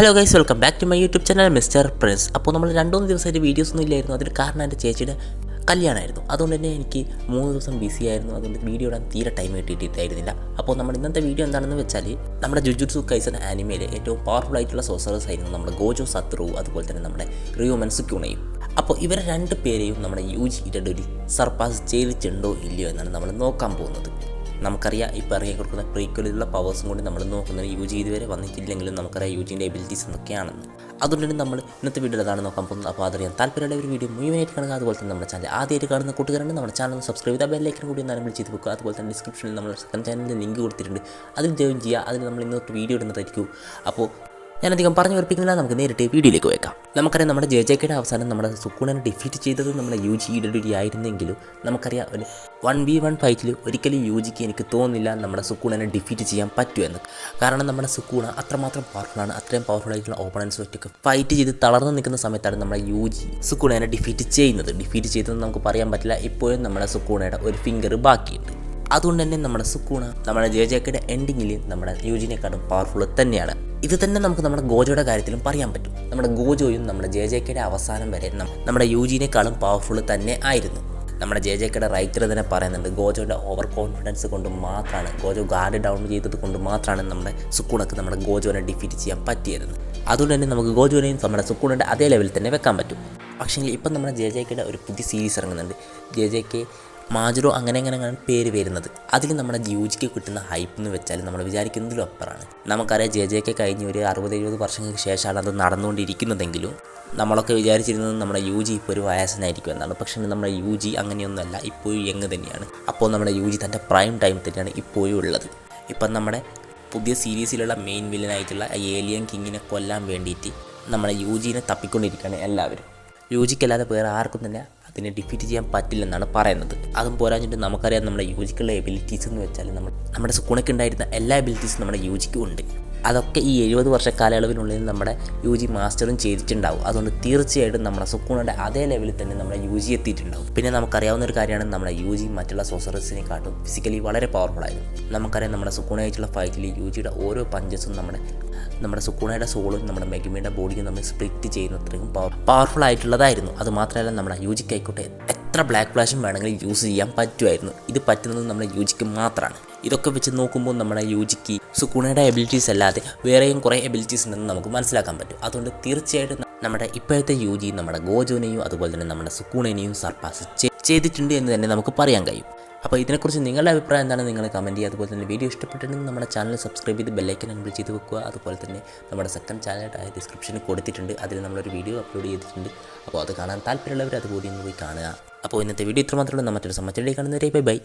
Hello guys, welcome back to my YouTube channel mister Prince. അപ്പോൾ നമ്മൾ 2-3 ദിവസമായിട്ട് videos ഒന്നും ഇല്ലായിരുന്നു. അതിന് കാരണം എൻ്റെ ചേച്ചിയുടെ കല്യാണമായിരുന്നു. അതുകൊണ്ട് തന്നെ എനിക്ക് 3 ദിവസം ബിസി ആയിരുന്നു. അതുകൊണ്ട് വീഡിയോ ഇടാൻ തീരെ ടൈം കിട്ടിയിട്ടായിരുന്നില്ല. അപ്പോൾ നമ്മുടെ ഇന്നത്തെ വീഡിയോ എന്താണെന്ന് വെച്ചാൽ നമ്മുടെ ജുജുത്സു കൈസൻ ആനിമയിലെ ഏറ്റവും പവർഫുൾ ആയിട്ടുള്ള സോസറേഴ്സ് ആയിരുന്നു നമ്മുടെ ഗോജോ സത്രു, അതുപോലെ തന്നെ നമ്മുടെ റിയോമൻ സുക്യൂണയും. അപ്പോൾ ഇവരെ 2 പേരെയും നമ്മുടെ യൂജി ഇടഡൊരി സർപ്പാസ് ചെയ്തിട്ടുണ്ടോ ഇല്ലയോ എന്നാണ് നമ്മൾ നോക്കാൻ പോകുന്നത്. നമുക്കറിയാം ഇപ്പോൾ ഇറങ്ങി കൊടുക്കുന്ന പ്രീക്വലിലുള്ള പവേഴ്സും കൊണ്ട് നമ്മൾ നോക്കുന്നത് യൂജി ഇതുവരെ വന്നിട്ടില്ലെങ്കിലും നമുക്കറിയാം യൂജിൻ്റെ എബിലിറ്റീസ് എന്തൊക്കെയാണെന്ന്. അതുകൊണ്ട് തന്നെ നമ്മൾ ഇന്നത്തെ വീഡിയോ അതാണ് നോക്കാൻ പോകുന്നത്. അപ്പോൾ അതറിയാൻ താല്പര്യമുള്ള ഒരു വീഡിയോ മുഴുവനായിട്ട് കാണുക. അതുപോലെ തന്നെ നമ്മുടെ ചാനൽ ആദ്യമായിട്ട് കാണുന്ന കൂട്ടുകാരാണ് നമ്മുടെ ചാനൽ സബ്സ്ക്രൈബ് ചെയ്താൽ ബെല്ലൈക്കൻ കൂടി എന്നാലും ചെയ്ത് വെക്കുക. അതുപോലെ തന്നെ ഡിസ്ക്രിപ്ഷനിൽ നമ്മൾ സെക്കൻഡ് ചാനലിൻ്റെ ലിങ്ക് കൊടുത്തിട്ടുണ്ട്, അതിൽ ജോയിൻ ചെയ്യുക. അതിൽ നമ്മൾ ഇന്നത്തെ വീഡിയോ ഇടുന്നതായിരിക്കും. അപ്പോൾ ഞാനധികം പറഞ്ഞു ഉറപ്പിക്കുന്നില്ല, നമുക്ക് നേരിട്ട് വീഡിയോയിലേക്ക് വെക്കാം. നമുക്കറിയാം നമ്മുടെ ജെജെയുടെ അവസാനം നമ്മുടെ സുക്കൂണനെ ഡിഫീറ്റ് ചെയ്തത് നമ്മുടെ യൂജി ഇടഡൊരി ആയിരുന്നെങ്കിലും നമുക്കറിയാം ഒരു 1v1 ഫൈറ്റിൽ ഒരിക്കലും യൂജിക്ക് എനിക്ക് തോന്നുന്നില്ല നമ്മുടെ സുക്കൂണനെ ഡിഫീറ്റ് ചെയ്യാൻ പറ്റുമെന്ന്. കാരണം നമ്മുടെ സുക്കൂണ അത്രമാത്രം പവർഫുള്ളാണ്. അത്രയും പവർഫുൾ ആയിട്ടുള്ള ഓപ്പണൻസ് ഒറ്റയ്ക്ക് ഫൈറ്റ് ചെയ്ത് തളർന്നു നിൽക്കുന്ന സമയത്താണ് നമ്മുടെ യൂജി സുക്കൂണനെ ഡിഫീറ്റ് ചെയ്തതെന്ന് നമുക്ക് പറയാൻ പറ്റില്ല. ഇപ്പോഴും നമ്മുടെ സുക്കൂണയുടെ ഒരു ഫിംഗർ ബാക്കിയുണ്ട്. അതുകൊണ്ട് തന്നെ നമ്മുടെ സുക്കൂണ നമ്മുടെ ജെജെയുടെ എൻഡിങ്ങിൽ നമ്മുടെ യൂജിനെക്കാളും പവർഫുൾ തന്നെയാണ്. ഇത് തന്നെ നമുക്ക് നമ്മുടെ ഗോജോയുടെ കാര്യത്തിലും പറയാൻ പറ്റും. നമ്മുടെ ഗോജോയും നമ്മുടെ ജെജെയുടെ അവസാനം വരെ നമ്മുടെ യൂജിനേക്കാളും പവർഫുൾ തന്നെ ആയിരുന്നു. നമ്മുടെ ജെജെയുടെ റൈറ്റർ തന്നെ പറയുന്നുണ്ട്, ഗോജോയുടെ ഓവർ കോൺഫിഡൻസ് കൊണ്ട് മാത്രമാണ്, ഗോജോ ഗാർഡ് ഡൗൺ ചെയ്തത് കൊണ്ട് മാത്രമാണ് നമ്മുടെ സുക്കൂണക്ക് നമ്മുടെ ഗോജോനെ ഡിഫീറ്റ് ചെയ്യാൻ പറ്റിയതെന്ന്. അതുകൊണ്ട് തന്നെ നമുക്ക് ഗോജോനെയും നമ്മുടെ സുക്കൂണയുടെ അതേ ലെവലിൽ തന്നെ വെക്കാൻ പറ്റും. പക്ഷേ ഇപ്പം നമ്മുടെ ജെജെയുടെ ഒരു പുതിയ സീരീസ് ഇറങ്ങുന്നുണ്ട്, ജെജെക്ക് മാജുറോ അങ്ങനെ പേര് വരുന്നത്. അതിൽ നമ്മുടെ യൂജിക്ക് കിട്ടുന്ന ഹൈപ്പ് എന്ന് വെച്ചാൽ നമ്മൾ വിചാരിക്കുന്നതിലും അപ്പുറമാണ്. നമുക്കറിയാം ജെജെക്ക് കഴിഞ്ഞ് ഒരു 60-70 വർഷങ്ങൾക്ക് ശേഷമാണ് അത് നടന്നുകൊണ്ടിരിക്കുന്നതെങ്കിലും നമ്മളൊക്കെ വിചാരിച്ചിരുന്നത് നമ്മുടെ യൂജി ഇപ്പോൾ ഒരു വയസ്സനായിരിക്കും എന്നാണ്. പക്ഷേ നമ്മുടെ യൂജി അങ്ങനെയൊന്നുമല്ല, ഇപ്പോഴും യങ് തന്നെയാണ്. അപ്പോൾ നമ്മുടെ യൂജി തൻ്റെ പ്രൈം ടൈം തന്നെയാണ് ഇപ്പോഴും ഉള്ളത്. ഇപ്പം നമ്മുടെ പുതിയ സീരീസിലുള്ള മെയിൻ വില്ലനായിട്ടുള്ള ഏലിയൻ കിങ്ങിനെ കൊല്ലാൻ വേണ്ടിയിട്ട് നമ്മുടെ യൂജിനെ തപ്പിക്കൊണ്ടിരിക്കുകയാണ് എല്ലാവരും. യൂജിക്കല്ലാതെ വേറെ ആർക്കും തന്നെ അതിനെ ഡിഫീറ്റ് ചെയ്യാൻ പറ്റില്ലെന്നാണ് പറയുന്നത്. അതും പോരാഞ്ഞിട്ട് നമുക്കറിയാം നമ്മുടെ യൂജിക്കുള്ള എബിലിറ്റീസ് എന്ന് വെച്ചാൽ നമ്മുടെ സുക്കൂണയ്ക്ക് ഉണ്ടായിരുന്ന എല്ലാ എബിലിറ്റീസും നമ്മുടെ യൂജിക്കും ഉണ്ട്. അതൊക്കെ ഈ 70 വർഷ കാലയളവിനുള്ളിൽ നമ്മുടെ യൂജി മാസ്റ്ററും ചെയ്തിട്ടുണ്ടാവും. അതുകൊണ്ട് തീർച്ചയായിട്ടും നമ്മുടെ സുക്കൂണയുടെ അതേ ലെവലിൽ തന്നെ നമ്മുടെ യൂജി എത്തിയിട്ടുണ്ടാവും. പിന്നെ നമുക്കറിയാവുന്ന ഒരു കാര്യമാണ്, നമ്മുടെ യൂജി മറ്റുള്ള സോസറേഴ്സിനെക്കാട്ടും ഫിസിക്കലി വളരെ പവർഫുൾ ആയിരുന്നു. നമുക്കറിയാം നമ്മുടെ സുക്കൂണയായിട്ടുള്ള ഫൈറ്റിൽ യൂജിയുടെ ഓരോ പഞ്ചസും നമ്മുടെ സുക്കൂണയുടെ സോളും നമ്മുടെ മെഗുമിയുടെ ബോഡിയും നമ്മൾ സ്പ്ലിറ്റ് ചെയ്യുന്നത്രയും പവർഫുൾ ആയിട്ടുള്ളതായിരുന്നു. അതുമാത്രമല്ല നമ്മുടെ യൂജിക്കായിക്കോട്ടെ എത്ര ബ്ലാക്ക് ഫ്ലാഷും വേണമെങ്കിലും യൂസ് ചെയ്യാൻ പറ്റുമായിരുന്നു. ഇത് പറ്റുന്നത് നമ്മുടെ യൂജിക്ക് മാത്രമാണ്. ഇതൊക്കെ വെച്ച് നോക്കുമ്പോൾ നമ്മുടെ യൂജിക്ക് സുക്കൂണയുടെ എബിലിറ്റീസ് അല്ലാതെ വേറെയും കുറേ എബിലിറ്റീസ് ഉണ്ടെന്ന് നമുക്ക് മനസ്സിലാക്കാൻ പറ്റും. അതുകൊണ്ട് തീർച്ചയായിട്ടും നമ്മുടെ ഇപ്പോഴത്തെ യൂജി നമ്മുടെ ഗോജോനെയും അതുപോലെ തന്നെ നമ്മുടെ സുക്കൂണനെയും സർപ്പാസ് ചെയ്തിട്ടുണ്ട് എന്ന് തന്നെ നമുക്ക് പറയാൻ കഴിയും. അപ്പോൾ ഇതിനെക്കുറിച്ച് നിങ്ങളുടെ അഭിപ്രായം എന്താണ് നിങ്ങൾ കമൻറ്റ് ചെയ്യുക. അതുപോലെ തന്നെ വീഡിയോ ഇഷ്ടപ്പെട്ടിട്ടുണ്ടെങ്കിൽ നമ്മുടെ ചാനൽ സബ്സ്ക്രൈബ് ചെയ്ത് ബെല്ലൈക്കൻ എനേബിൾ ചെയ്ത് വെക്കുക. അതുപോലെ തന്നെ നമ്മുടെ സെക്കൻഡ് ചാനൽ ഡിസ്ക്രിപ്ഷനിൽ കൊടുത്തിട്ടുണ്ട്, അതിൽ നമ്മളൊരു വീഡിയോ അപ്ലോഡ് ചെയ്തിട്ടുണ്ട്. അപ്പോൾ അത് കാണാൻ താല്പര്യമുള്ളവർ അതുകൂടി ഒന്ന് പോയി കാണുക. അപ്പോൾ ഇന്നത്തെ വീഡിയോ ഇത്ര മാത്രമേ ഉള്ളൂ. മറ്റൊരു സമ്മതിയുടെ കാണുന്നവരെ ബൈ.